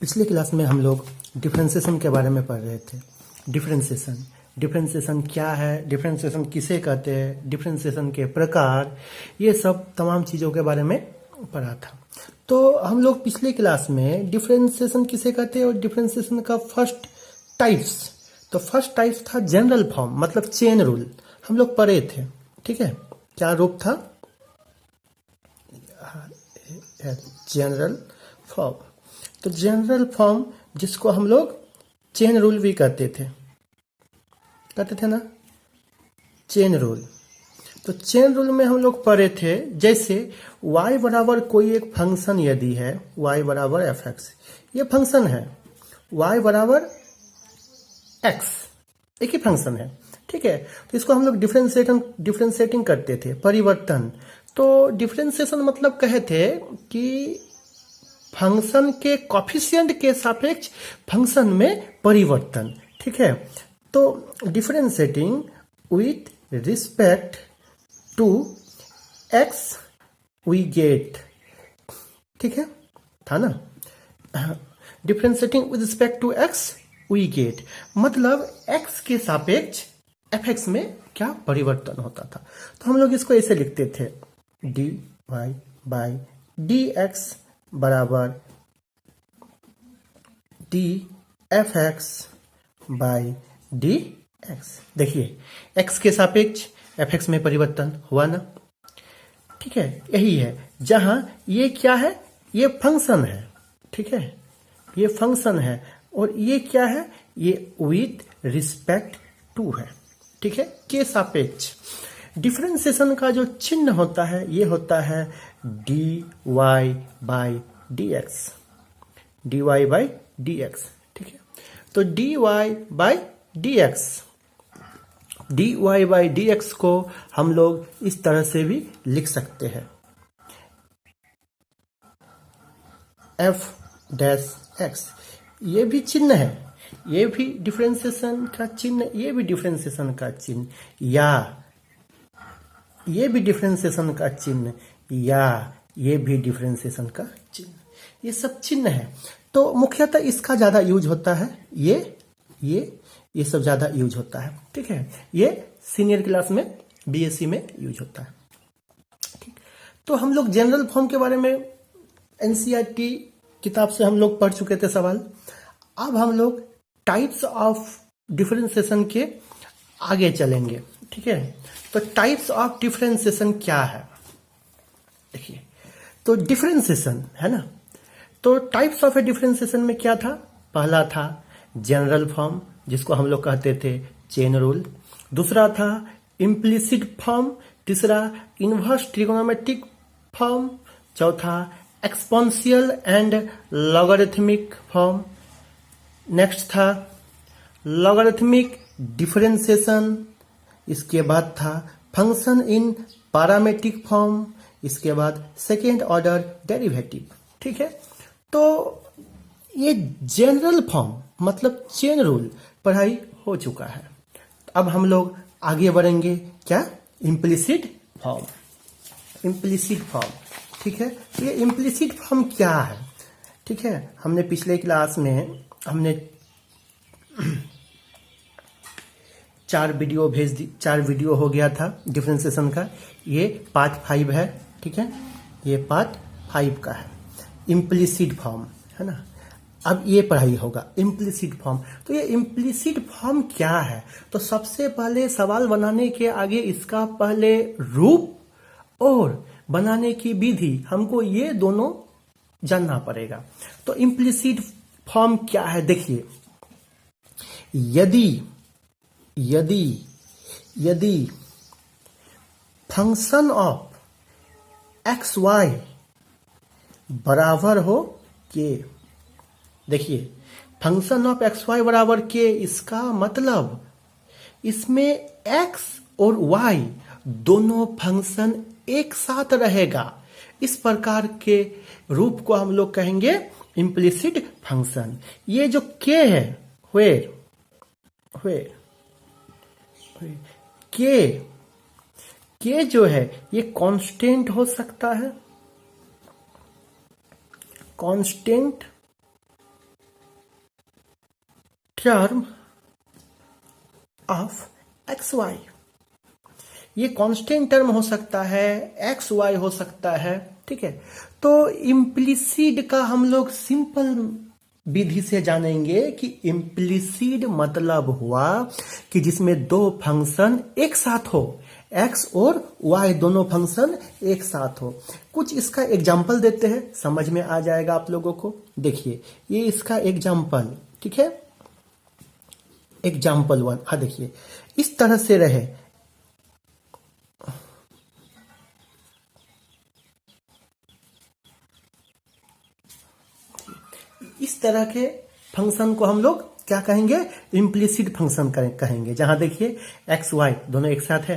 पिछले क्लास में हम लोग डिफरेंशिएशन के बारे में पढ़ रहे थे। डिफरेंशिएशन क्या है, डिफरेंशिएशन किसे कहते हैं, डिफरेंशिएशन के प्रकार, ये सब तमाम चीज़ों के बारे में पढ़ा था। तो हम लोग पिछले क्लास में डिफरेंशिएशन किसे कहते हैं और डिफरेंशिएशन का फर्स्ट टाइप्स था जनरल फॉर्म, मतलब चेन रूल, हम लोग पढ़े थे। ठीक है, क्या रूप था? General form. तो जनरल फॉर्म जिसको हम लोग चेन रूल भी कहते थे ना, चेन रूल। तो चेन रूल में हम लोग पढ़े थे, जैसे y बराबर कोई एक फंक्शन यदि है, y बराबर एफ एक्स, ये फंक्शन है, y बराबर x, एक ही फंक्शन है। ठीक है, तो इसको हम लोग डिफरेंशिएटिंग करते थे, परिवर्तन। तो डिफरेंशिएशन मतलब कहे थे कि फंक्शन के कॉफिशिएंट के सापेक्ष फंक्शन में परिवर्तन। ठीक है, तो differentiating with respect to x we get, ठीक है, था ना। Differentiating with respect to x we get मतलब x के सापेक्ष fx में क्या परिवर्तन होता था। तो हम लोग इसको ऐसे लिखते थे, dy बाई dx बराबर dfx बाई dx। देखिए, x के सापेक्ष fx में परिवर्तन हुआ ना। ठीक है, यही है जहां ये क्या है, ये फंक्शन है। ठीक है, ये फंक्शन है और ये क्या है, ये विथ रिस्पेक्ट टू है। ठीक है, के सापेक्ष। डिफरेंशिएशन का जो चिन्ह होता है, ये होता है dy by dx, dy by dx। ठीक है, तो dy बाई dx को हम लोग इस तरह से भी लिख सकते हैं, f डैश x। ये भी चिन्ह है, ये भी डिफरेंशिएशन का चिन्ह, ये भी डिफरेंशिएशन का चिन्ह, या ये भी डिफरेंशिएशन का चिन्ह, या ये भी डिफरेंशिएशन का चिन्ह, ये सब चिन्ह है। तो मुख्यतः इसका ज्यादा यूज होता है, ये सब ज्यादा यूज होता है। ठीक है, ये सीनियर क्लास में बीएससी में यूज होता है। ठीक, तो हम लोग जनरल फॉर्म के बारे में एनसीईआरटी किताब से हम लोग पढ़ चुके थे सवाल। अब हम लोग टाइप्स ऑफ डिफरेंशिएशन के आगे चलेंगे। ठीक है, तो टाइप्स ऑफ डिफरेंशिएशन क्या है, देखिए। तो डिफरेंशिएशन है ना, तो टाइप्स ऑफ ए डिफरेंशिएशन में क्या था? पहला था जनरल फॉर्म, जिसको हम लोग कहते थे चेन रूल। दूसरा था इम्प्लिसिट फॉर्म, तीसरा इनवर्स ट्रिगोनोमेट्रिक फॉर्म, चौथा exponential and logarithmic form. Next था लॉगरिथमिक डिफरेंशिएशन। इसके बाद था फंक्शन इन पैरामीट्रिक फॉर्म। इसके बाद सेकेंड ऑर्डर डेरिवेटिव। ठीक है, तो ये जनरल फॉर्म मतलब चेन रूल पढ़ाई हो चुका है। अब हम लोग आगे बढ़ेंगे, क्या? Implicit form. ठीक है, तो ये इम्प्लिसिट फॉर्म क्या है? ठीक है, हमने पिछले क्लास में हमने 4 वीडियो हो गया था डिफरेंशिएशन का। ये पार्ट 5 है। ठीक है, ये पार्ट 5 का है, इम्प्लिसिट फॉर्म, है ना। अब ये पढ़ाई होगा इम्प्लिसिट फॉर्म। तो ये इम्प्लिसिट फॉर्म क्या है? तो सबसे पहले सवाल बनाने के आगे इसका पहले रूप और बनाने की विधि, हमको ये दोनों जानना पड़ेगा। तो इम्प्लिसिट फॉर्म क्या है? देखिए, यदि फंक्शन ऑफ एक्स वाई बराबर हो के, देखिए फंक्शन ऑफ एक्स वाई बराबर के, इसका मतलब इसमें एक्स और वाई दोनों फंक्शन एक साथ रहेगा। इस प्रकार के रूप को हम लोग कहेंगे इम्प्लिसिट फंक्शन। ये जो के है, वेयर के जो है, ये कांस्टेंट हो सकता है, constant term of x y. ये कांस्टेंट टर्म हो सकता है, एक्स वाई हो सकता है, ठीक है। तो इम्प्लिसिड का हम लोग सिंपल विधि से जानेंगे कि इम्प्लिसिड मतलब हुआ कि जिसमें दो फंक्शन एक साथ हो, एक्स और वाई दोनों फंक्शन एक साथ हो। कुछ इसका एग्जाम्पल देते हैं, समझ में आ जाएगा आप लोगों को। देखिए ये इसका एग्जाम्पल, ठीक है, एग्जाम्पल 1। हाँ देखिए इस तरह से रहे, इस तरह के फंक्शन को हम लोग क्या कहेंगे, इम्प्लिसिट फंक्शन कहेंगे, जहां देखिए एक्स वाई दोनों एक साथ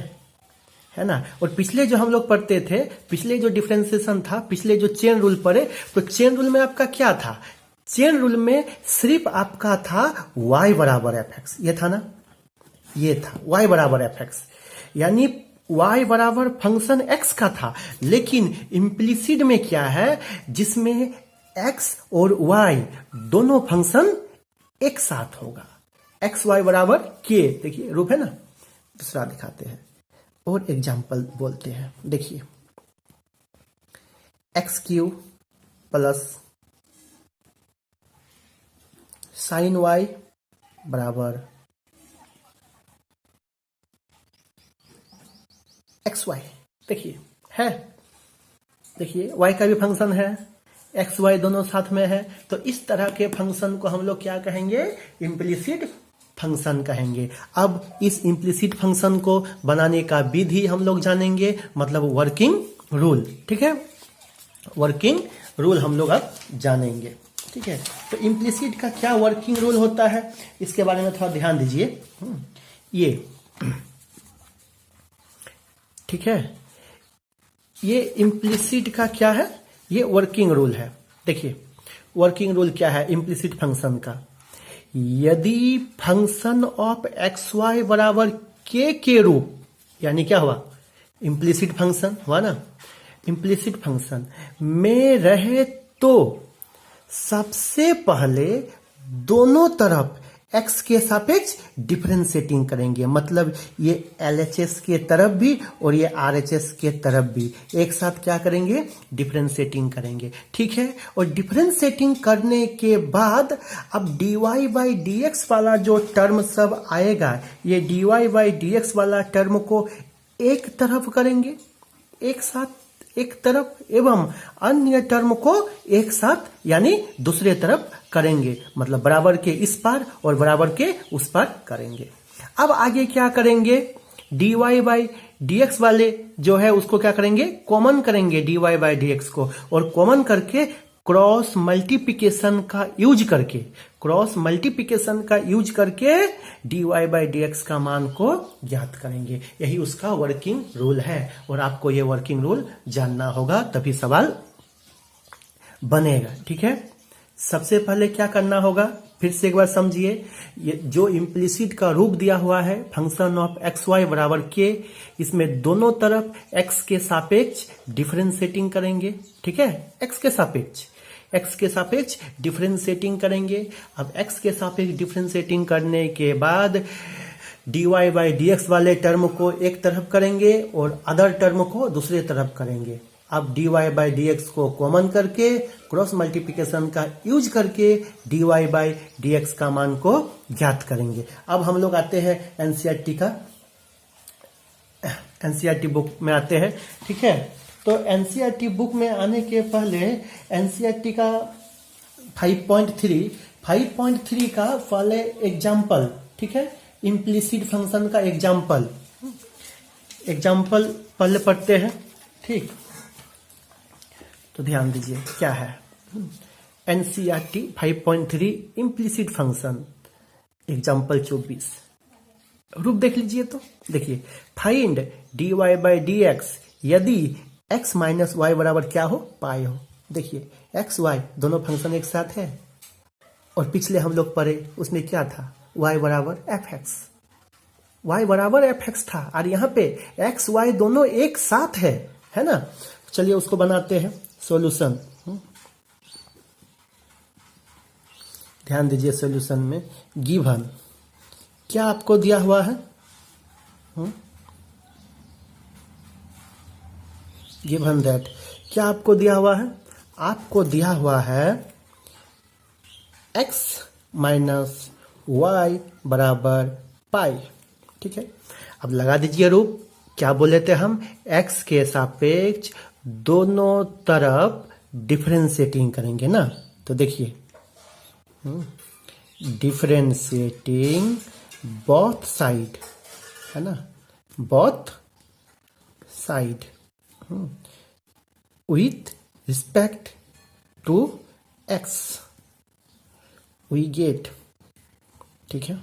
है ना। और पिछले जो हम लोग पढ़ते थे, पिछले जो डिफरेंशिएशन था, पिछले जो चेन रूल पढ़े, तो चेन रूल में आपका क्या था, चेन रूल में सिर्फ आपका था y बराबर एफ एक्स, ये था ना, ये था y बराबर एफ एक्स, यानी y बराबर फंक्शन x का था। लेकिन इम्प्लिसिट में क्या है, जिसमें x और y दोनों फंक्शन एक साथ होगा, एक्स वाई बराबर के, देखिए रूप है ना। दूसरा दिखाते हैं और एग्जाम्पल बोलते हैं। देखिए x q plus sine y बराबर एक्स वाई। देखिए है, देखिए y का भी फंक्शन है, एक्स वाई दोनों साथ में है, तो इस तरह के फंक्शन को हम लोग क्या कहेंगे, इम्प्लिसिट फंक्शन कहेंगे। अब इस इम्प्लिसिट फंक्शन को बनाने का विधि हम लोग जानेंगे, मतलब वर्किंग रूल, ठीक है, वर्किंग रूल हम लोग अब जानेंगे, ठीक है। तो इम्प्लिसिट का क्या वर्किंग रूल होता है, इसके बारे में थोड़ा ध्यान दीजिए। ये ठीक है, ये इम्प्लिसिट का क्या है, ये वर्किंग रूल है। देखिए वर्किंग रूल क्या है इम्प्लिसिट फंक्शन का, यदि फंक्शन ऑफ एक्स वाई बराबर के रूप, यानी क्या हुआ, इम्प्लिसिट फंक्शन हुआ ना, इम्प्लिसिट फंक्शन में रहे तो सबसे पहले दोनों तरफ x के सापेक्ष डिफरेंशिएटिंग करेंगे, मतलब ये LHS के तरफ भी और ये RHS के तरफ भी एक साथ क्या करेंगे, डिफरेंशिएटिंग करेंगे, ठीक है। और डिफरेंशिएटिंग करने के बाद अब dy बाई dx वाला जो टर्म सब आएगा, ये dy बाई dx वाला टर्म को एक तरफ करेंगे, एक साथ एक तरफ, एवं अन्य टर्म को एक साथ यानी दूसरे तरफ करेंगे, मतलब बराबर के इस पार और बराबर के उस पार करेंगे। अब आगे क्या करेंगे, dy बाई dx वाले जो है उसको क्या करेंगे, कॉमन करेंगे dy बाई dx को, और कॉमन करके क्रॉस मल्टीप्लिकेशन का यूज करके, क्रॉस मल्टीप्लिकेशन का यूज करके dy बाई dx का मान को ज्ञात करेंगे। यही उसका वर्किंग रूल है, और आपको ये वर्किंग रूल जानना होगा तभी सवाल बनेगा, ठीक है। सबसे पहले क्या करना होगा, फिर से एक बार समझिए, ये जो इम्प्लिसिट का रूप दिया हुआ है फंक्शन ऑफ एक्स वाई बराबर के, इसमें दोनों तरफ x के सापेक्ष डिफरेंशिएटिंग करेंगे, ठीक है, x के सापेक्ष डिफरेंशिएटिंग करेंगे। अब x के सापेक्ष डिफरेंशिएटिंग करने के बाद dy बाई dx वाले टर्म को एक तरफ करेंगे और अदर टर्म को दूसरे तरफ करेंगे। अब dy बाई dx को कॉमन करके क्रॉस मल्टीप्लिकेशन का यूज करके dy बाई dx का मान को ज्ञात करेंगे। अब हम लोग आते हैं एनसीईआरटी बुक में आते हैं, ठीक है। तो एनसीईआरटी बुक में आने के पहले एनसीईआरटी का 5.3 का पहले एग्जाम्पल, ठीक है, इम्प्लिसिट फंक्शन का एग्जाम्पल पहले पढ़ते हैं, ठीक। तो ध्यान दीजिए क्या है, एनसीईआरटी 5.3 इम्प्लिसिट फंक्शन एग्जाम्पल 24, रूप देख लीजिए। तो देखिए, फाइंड dy बाई dx यदि x माइनस वाई बराबर क्या हो, पाई हो। देखिए x y दोनों फंक्शन एक साथ है, और पिछले हम लोग पढ़े उसमें क्या था, y बराबर एफ एक्स था, और यहाँ पे x y दोनों एक साथ है ना। चलिए उसको बनाते हैं सॉल्यूशन। ध्यान दीजिए सॉल्यूशन में, गिवन क्या आपको दिया हुआ है, गिवन दैट क्या आपको दिया हुआ है, आपको दिया हुआ है x माइनस वाई बराबर पाई। ठीक है, अब लगा दीजिए रूप, क्या बोले थे हम, x के सापेक्ष दोनों तरफ डिफरेंशिएटिंग करेंगे ना। तो देखिए, डिफरेंशिएटिंग बोथ साइड, है ना, both side with respect to x we get। ठीक है,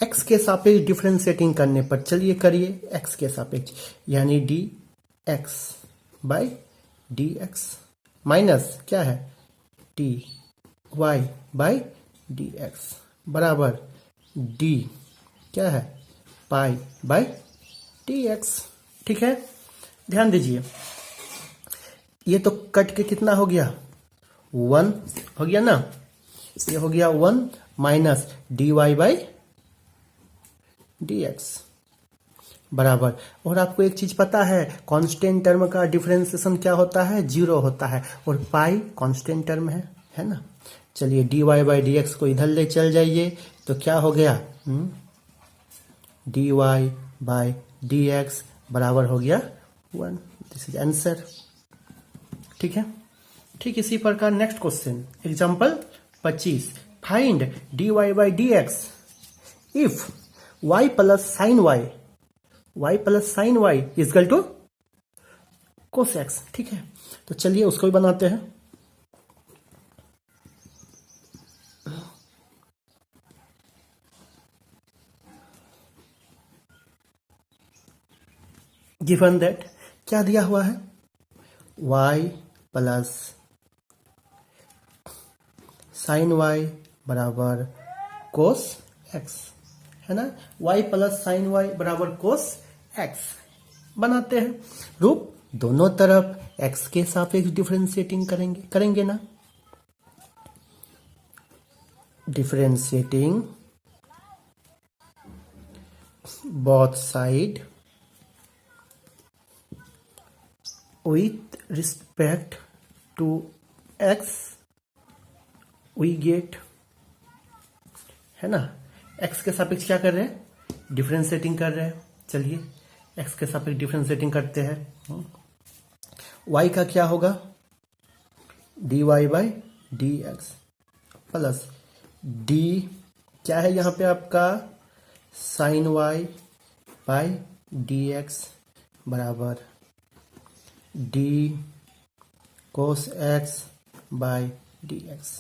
x के सापेक्ष डिफरेंशिएटिंग करने पर, चलिए करिए, x के सापेक्ष यानी d x by d x minus क्या है d y by d x बराबर डी क्या है पाई बाई डी एक्स। ठीक है, ध्यान दीजिए, ये तो कट के कितना हो गया, 1 हो गया ना, ये हो गया 1 minus d y by d x बराबर, और आपको एक चीज पता है, कांस्टेंट टर्म का डिफरेंशिएशन क्या होता है, 0 होता है, और पाई कांस्टेंट टर्म है ना। चलिए d y by d x को इधर ले चल जाइए, तो क्या हो गया, d y by d x बराबर हो गया 1। This is answer. ठीक है, ठीक इसी प्रकार next question, example 25, find d y by d x if y plus sine y plus sine y equal to cos x. ठीक है, तो चलिए उसको भी बनाते हैं। गिवन दैट क्या दिया हुआ है, y प्लस साइन y बराबर कोस x, है ना, y प्लस साइन y बराबर कोस x बनाते हैं। रूप दोनों तरफ x के सापेक्ष डिफरेंशिएटिंग करेंगे ना, differentiating both side with respect to x we get, है ना, x के सापेक्ष क्या कर रहे हैं, डिफरेंशिएटिंग कर रहे हैं। चलिए x के सापेक्ष डिफरेंशिएटिंग करते हैं, y का क्या होगा, d y by d x plus d क्या है यहाँ पे आपका, sine y by d x बराबर d cos x by d x.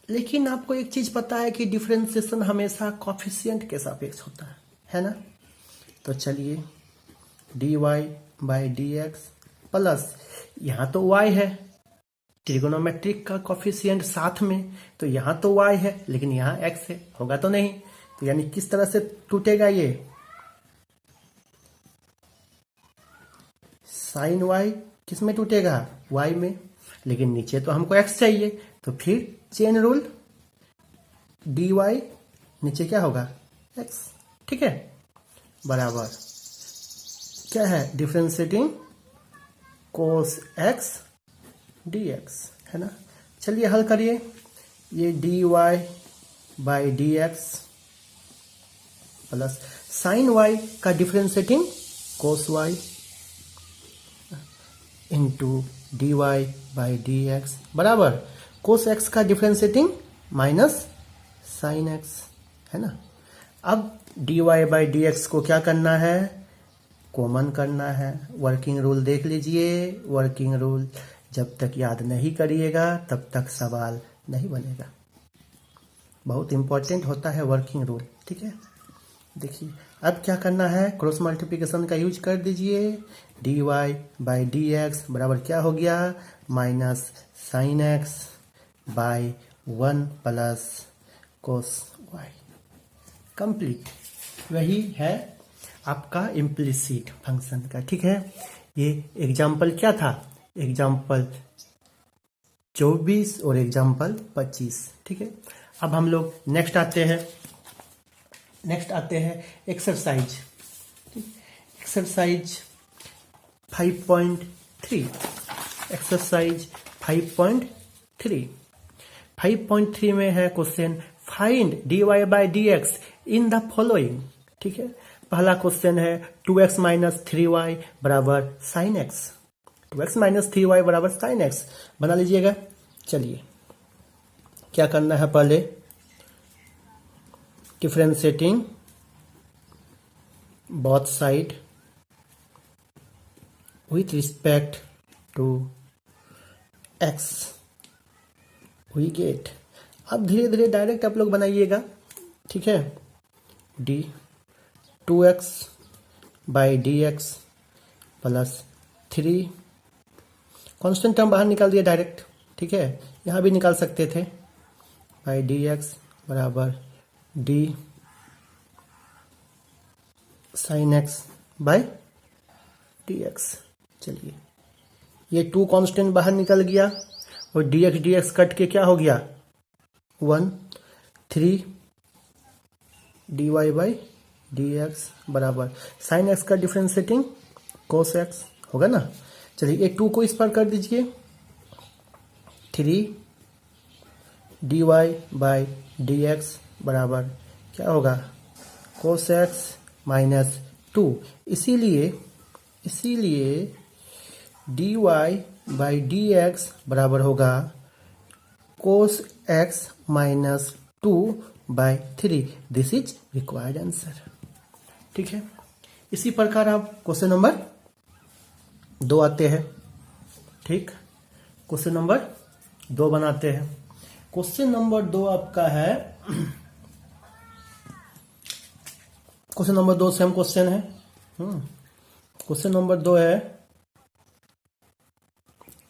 लेकिन आपको एक चीज पता है कि डिफरेंशिएशन हमेशा कॉफिशिएंट के सापेक्ष होता है ना। तो चलिए d y by d x plus, यहाँ तो y है, ट्रिगोनोमेट्रिक का कॉफिशिएंट साथ में, तो यहाँ तो y है लेकिन यहाँ x है, होगा तो नहीं, तो यानी किस तरह से टूटेगा ये, साइन y किस में टूटेगा, y में, लेकिन नीचे तो हमको x चाहिए, तो फिर चेन रूल, डी वाई नीचे क्या होगा x। ठीक है, बराबर क्या है, differentiating cos x d x, है ना। चलिए हल करिए, ये d y by d x plus sine y का differentiating cos y into d y by d x बराबर कोस एक्स का डिफरेंशिएटिंग माइनस साइन एक्स, है ना। अब d y by d x को क्या करना है, कॉमन करना है। वर्किंग रूल देख लीजिए, वर्किंग रूल जब तक याद नहीं करिएगा तब तक सवाल नहीं बनेगा, बहुत इंपॉर्टेंट होता है वर्किंग रूल। ठीक है, देखिए अब क्या करना है, क्रॉस मल्टीप्लिकेशन का यूज कर दीजिए, d y by d x बराबर क्या हो गया, minus sine x by 1 plus cos y, complete. वही है आपका इम्प्लिसिट फंक्शन का। ठीक है, ये एग्जाम्पल क्या था, एग्जाम्पल 24 और एग्जाम्पल 25। ठीक है, अब हम लोग नेक्स्ट आते हैं एक्सरसाइज। एक्सरसाइज 5.3। एक्सरसाइज 5.3। 5.3 में है question find dy by d x in the following. ठीक है, पहला क्वेश्चन है 2x माइनस 3y बराबर sine x. 2x minus 3y बराबर साइन एक्स बना लीजिएगा। चलिए क्या करना है, पहले differentiating both side with respect to x we get. अब धीरे धीरे डायरेक्ट आप लोग बनाइएगा। ठीक है, d 2x by d x plus 3, constant term बाहर निकाल दिया डायरेक्ट। ठीक है, यहाँ भी निकाल सकते थे, बाई डी एक्स बराबर d sign x by d x. चलिए ये 2 कांस्टेंट बाहर निकल गया और डी एक्स कट के क्या हो गया 1, 3 d y by d x बराबर साइन एक्स का डिफ्रेंशिएटिंग कोस एक्स होगा ना। चलिए ये 2 को इस पर कर दीजिए, 3 d y by d x बराबर क्या होगा कोस एक्स माइनस 2। इसीलिए d y by d x बराबर होगा cos x minus 2 by 3। This is required answer. ठीक है, इसी प्रकार आप क्वेश्चन नंबर 2 आते हैं। ठीक, क्वेश्चन नंबर 2 बनाते हैं। क्वेश्चन नंबर 2 आपका है क्वेश्चन नंबर 2 सेम क्वेश्चन है। क्वेश्चन नंबर 2 है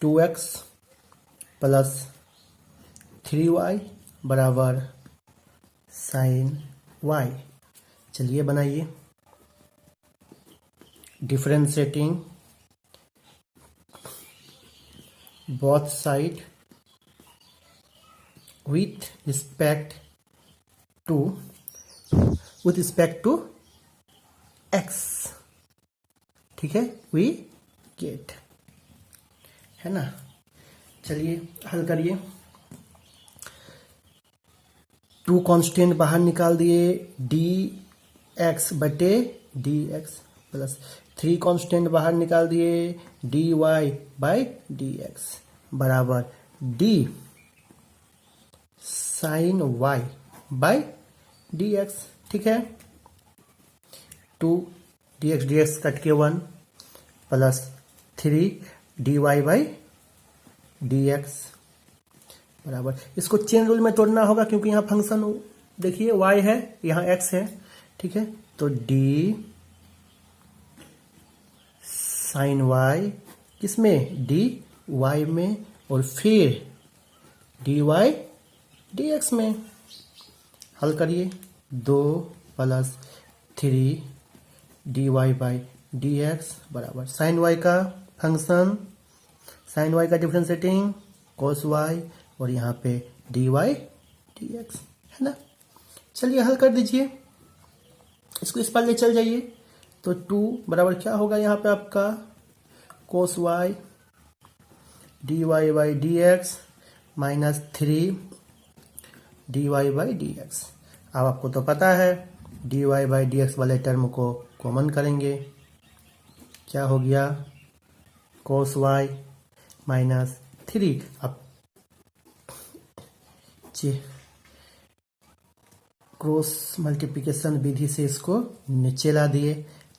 2x प्लस 3y बराबर साइन y। चलिए बनाइए, differentiating both side with respect to x। ठीक है, वी गेट, है ना। चलिए हल करिए। 2 कांस्टेंट बाहर निकाल दिए, डी एक्स बटे डी एक्स प्लस 3 कांस्टेंट बाहर निकाल दिए, d y by d x बराबर d sine y by d x. ठीक है, 2 डी एक्स कट के 1 plus 3 d y by d x बराबर, इसको चेन रूल में तोड़ना होगा क्योंकि यहाँ फंक्शन देखिए y है, यहाँ x है। ठीक है, तो d साइन y किसमें dy में और फिर dy dx में। हल करिए, 2 plus 3 dy by d x बराबर साइन y का फंक्शन, साइन y का डिफरेंशिएटिंग कोस y और यहाँ पे dy dx, है ना। चलिए हल कर दीजिए, इसको इस पर ले चल जाइए। तो 2 बराबर क्या होगा यहाँ पे आपका कोस y dy by d x minus 3 dy by d x. अब आपको तो पता है dy बाई डी एक्स वाले टर्म को कॉमन करेंगे, क्या हो गया कोस y माइनस 3। अब क्रॉस मल्टीप्लिकेशन विधि से इसको नीचे ला दिए,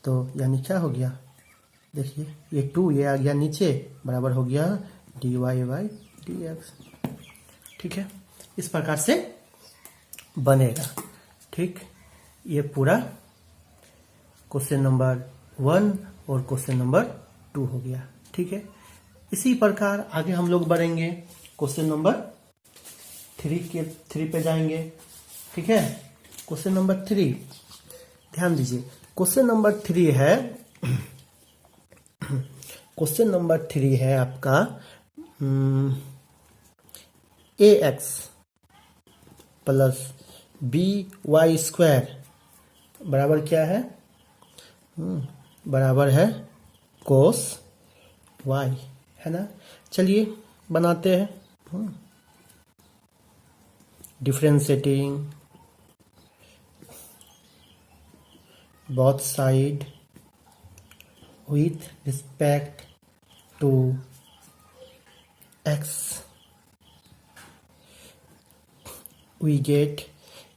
तो यानी क्या हो गया देखिए ये 2 ये आ गया नीचे बराबर हो गया dy बाई डी एक्स। ठीक है, इस प्रकार से बनेगा। ठीक, ये पूरा क्वेश्चन नंबर 1 और क्वेश्चन नंबर 2 हो गया। ठीक है, इसी प्रकार आगे हम लोग बढ़ेंगे, क्वेश्चन नंबर 3 पे जाएंगे। ठीक है, क्वेश्चन नंबर 3 ध्यान दीजिए। क्वेश्चन नंबर 3 है क्वेश्चन नंबर 3 है आपका a x plus b y square बराबर क्या है? बराबर है कोस वाई, है ना। चलिए बनाते हैं। Differentiating both side with respect to x, we get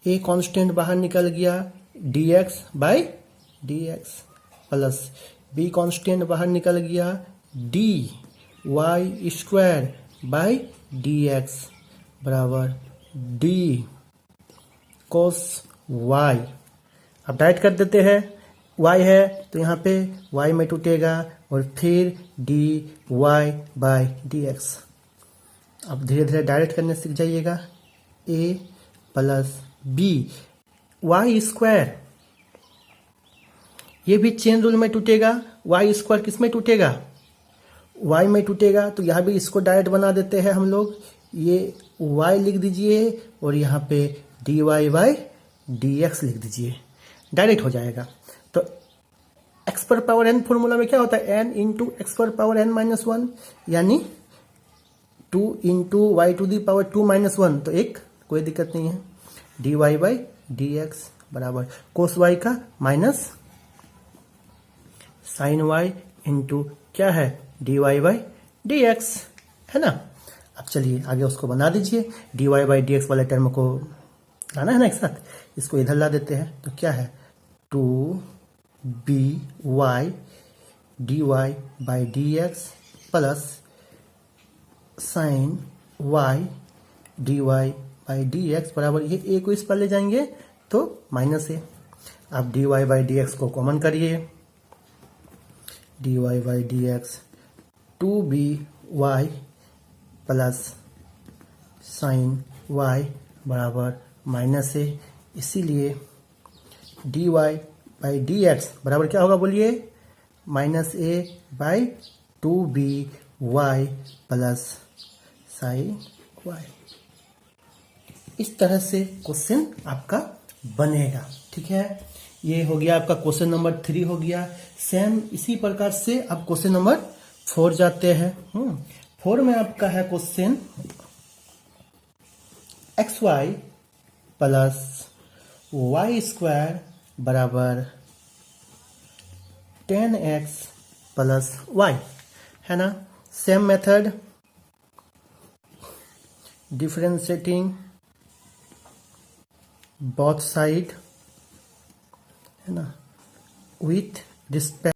a constant बाहर निकल गया dx by dx plus b constant बाहर निकल गया dy स्क्वायर बाई dx बराबर d cos y। अब डाइट कर देते हैं, y है तो यहाँ पे y में टूटेगा और फिर dy बाई dx। अब धीरे धीरे डायरेक्ट करने सीख जाइएगा। a plus b y square, ये भी चेन रूल में टूटेगा। वाई स्क्वायर किस में टूटेगा? y में टूटेगा, तो यहाँ भी इसको डायरेक्ट बना देते हैं हम लोग। ये y लिख दीजिए और यहाँ पे dy बाई dx लिख दीजिए, डायरेक्ट हो जाएगा। तो x पर पावर n फॉर्मूला में क्या होता है? n इंटू एक्स पर पावर n माइनस वन, यानी 2 into y to the power 2 minus one, तो एक कोई दिक्कत नहीं है। dy बाई dx बराबर कोस y का माइनस साइन y इंटू क्या है? dy बाई dx, है ना। अब चलिए आगे उसको बना दीजिए। dy बाई dx वाले टर्म को लाना है ना एक साथ, इसको इधर ला देते हैं। तो क्या है? 2by dy by dx plus sine y dy by dx बराबर, ये a को इस पर ले जाएंगे तो माइनस a। अब dy बाई dx को कॉमन करिए, dy by dx 2by plus sine y बराबर माइनस a, इसीलिए dy बाई dx बराबर क्या होगा बोलिए? Minus a by 2by plus sine y। इस तरह से क्वेश्चन आपका बनेगा, ठीक है। ये हो गया आपका क्वेश्चन नंबर 3 हो गया। सेम इसी प्रकार से आप क्वेश्चन नंबर 4 जाते हैं। 4 में आपका है question xy plus y square बराबर 10x प्लस y, है ना। Same method, differentiating both side, है ना, विथ रिस्पेक्ट